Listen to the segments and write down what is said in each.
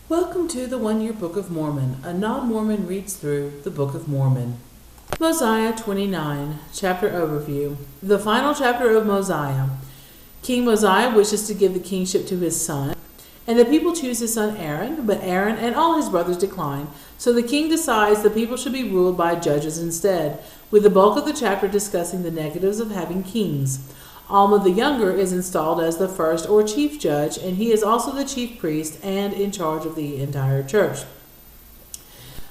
Welcome to the One Year Book of Mormon. A non-Mormon reads through the Book of Mormon. Mosiah 29, Chapter Overview. The final chapter of Mosiah. King Mosiah wishes to give the kingship to his son, and the people choose his son Aaron, but Aaron and all his brothers decline. So the king decides the people should be ruled by judges instead, with the bulk of the chapter discussing the negatives of having kings. Alma the Younger is installed as the first or chief judge, and he is also the chief priest and in charge of the entire church.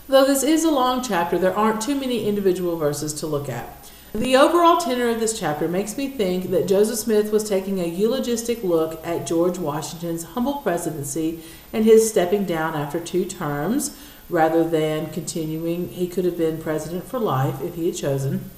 Though this is a long chapter, there aren't too many individual verses to look at. The overall tenor of this chapter makes me think that Joseph Smith was taking a eulogistic look at George Washington's humble presidency and his stepping down after 2 terms, rather than continuing. He could have been president for life if he had chosen,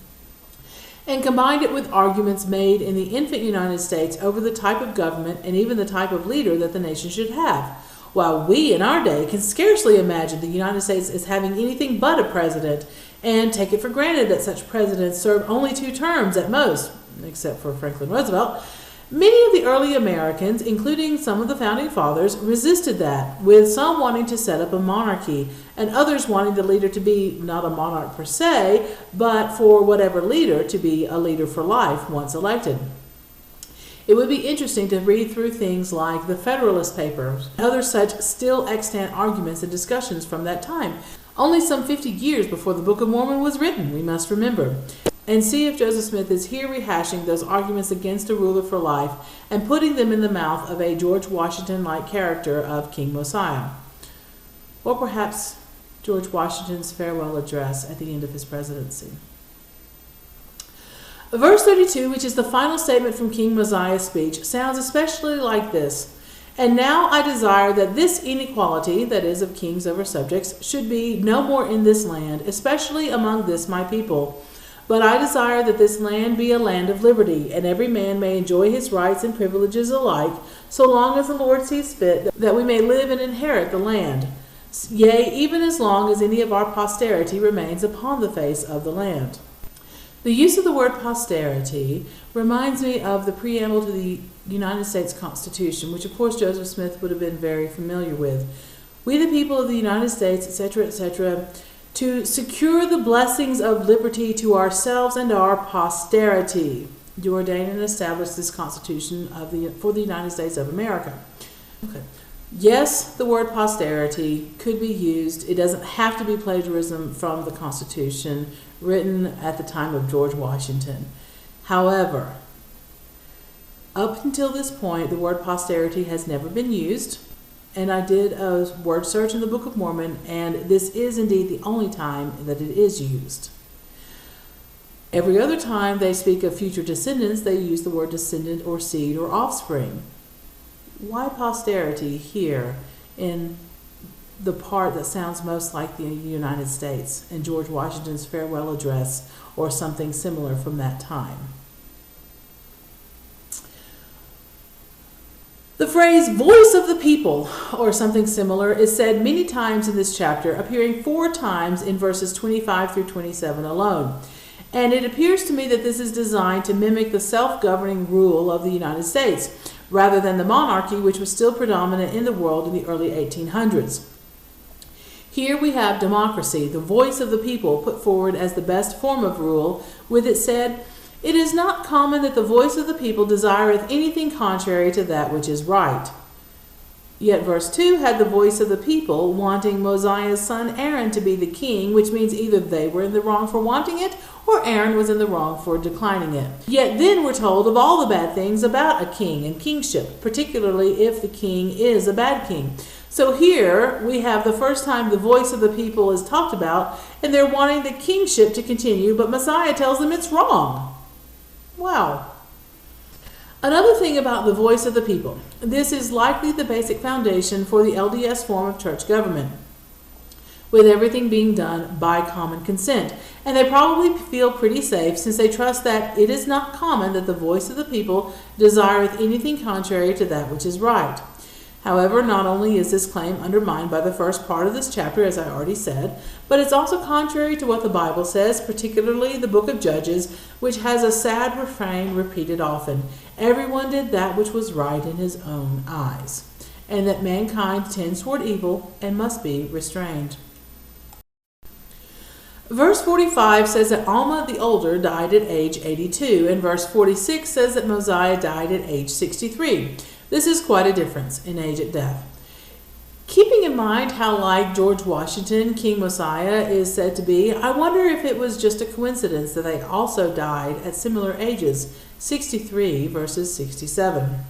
and combined it with arguments made in the infant United States over the type of government and even the type of leader that the nation should have. While we in our day can scarcely imagine the United States as having anything but a president, and take it for granted that such presidents serve only 2 terms at most, except for Franklin Roosevelt, many of the early Americans, including some of the founding fathers, resisted that, with some wanting to set up a monarchy, and others wanting the leader to be not a monarch per se, but for whatever leader to be a leader for life once elected. It would be interesting to read through things like the Federalist Papers, and other such still extant arguments and discussions from that time, only some 50 years before the Book of Mormon was written, we must remember, and see if Joseph Smith is here rehashing those arguments against a ruler for life and putting them in the mouth of a George Washington-like character of King Mosiah. Or perhaps George Washington's farewell address at the end of his presidency. Verse 32, which is the final statement from King Mosiah's speech, sounds especially like this: "And now I desire that this inequality, that is, of kings over subjects, should be no more in this land, especially among this my people. But I desire that this land be a land of liberty, and every man may enjoy his rights and privileges alike, so long as the Lord sees fit, that we may live and inherit the land. Yea, even as long as any of our posterity remains upon the face of the land." The use of the word posterity reminds me of the preamble to the United States Constitution, which of course Joseph Smith would have been very familiar with. "We the people of the United States, etc., etc., to secure the blessings of liberty to ourselves and our posterity, do ordain and establish this Constitution for the United States of America." Okay. Yes, the word posterity could be used. It doesn't have to be plagiarism from the Constitution written at the time of George Washington. However, up until this point, the word posterity has never been used. And I did a word search in the Book of Mormon, and this is indeed the only time that it is used. Every other time they speak of future descendants, they use the word descendant or seed or offspring. Why posterity here in the part that sounds most like the United States and George Washington's farewell address or something similar from that time? The phrase "voice of the people" or something similar is said many times in this chapter, appearing 4 times in verses 25 through 27 alone. And it appears to me that this is designed to mimic the self-governing rule of the United States, rather than the monarchy which was still predominant in the world in the early 1800s. Here we have democracy, the voice of the people, put forward as the best form of rule, with it said, "It is not common that the voice of the people desireth anything contrary to that which is right." Yet verse 2 had the voice of the people wanting Mosiah's son Aaron to be the king, which means either they were in the wrong for wanting it, or Aaron was in the wrong for declining it. Yet then we're told of all the bad things about a king and kingship, particularly if the king is a bad king. So here we have the first time the voice of the people is talked about, and they're wanting the kingship to continue, but Mosiah tells them it's wrong. Wow. Another thing about the voice of the people. This is likely the basic foundation for the LDS form of church government, with everything being done by common consent. And they probably feel pretty safe, since they trust that it is not common that the voice of the people desireth anything contrary to that which is right. However, not only is this claim undermined by the first part of this chapter, as I already said, but it's also contrary to what the Bible says, particularly the book of Judges, which has a sad refrain repeated often: "Everyone did that which was right in his own eyes." and that mankind tends toward evil and must be restrained. Verse 45 says that Alma the older died at age 82, and verse 46 says that Mosiah died at age 63. This is quite a difference in age at death. Keeping in mind how like George Washington, King Mosiah is said to be, I wonder if it was just a coincidence that they also died at similar ages, 63 versus 67.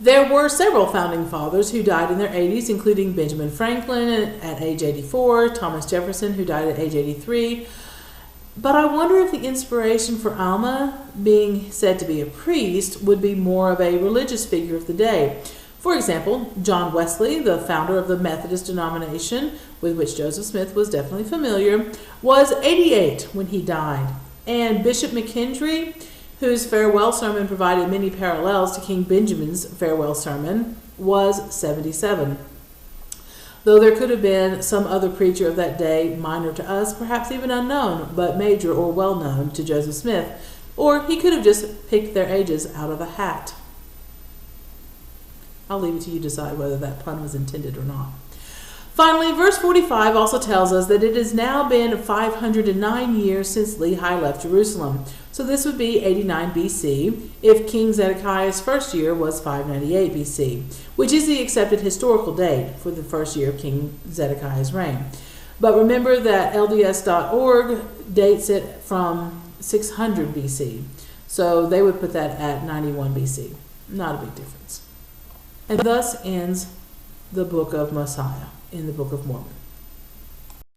There were several founding fathers who died in their 80s, including Benjamin Franklin at age 84, Thomas Jefferson, who died at age 83. But I wonder if the inspiration for Alma, being said to be a priest, would be more of a religious figure of the day. For example, John Wesley, the founder of the Methodist denomination, with which Joseph Smith was definitely familiar, was 88 when he died. And Bishop McKendry, whose farewell sermon provided many parallels to King Benjamin's farewell sermon, was 77. Though there could have been some other preacher of that day, minor to us, perhaps even unknown, but major or well-known to Joseph Smith, or he could have just picked their ages out of a hat. I'll leave it to you to decide whether that pun was intended or not. Finally, verse 45 also tells us that it has now been 509 years since Lehi left Jerusalem. So this would be 89 BC if King Zedekiah's first year was 598 BC, which is the accepted historical date for the first year of King Zedekiah's reign. But remember that LDS.org dates it from 600 BC. So they would put that at 91 BC. Not a big difference. And thus ends the book of Mosiah in the Book of Mormon.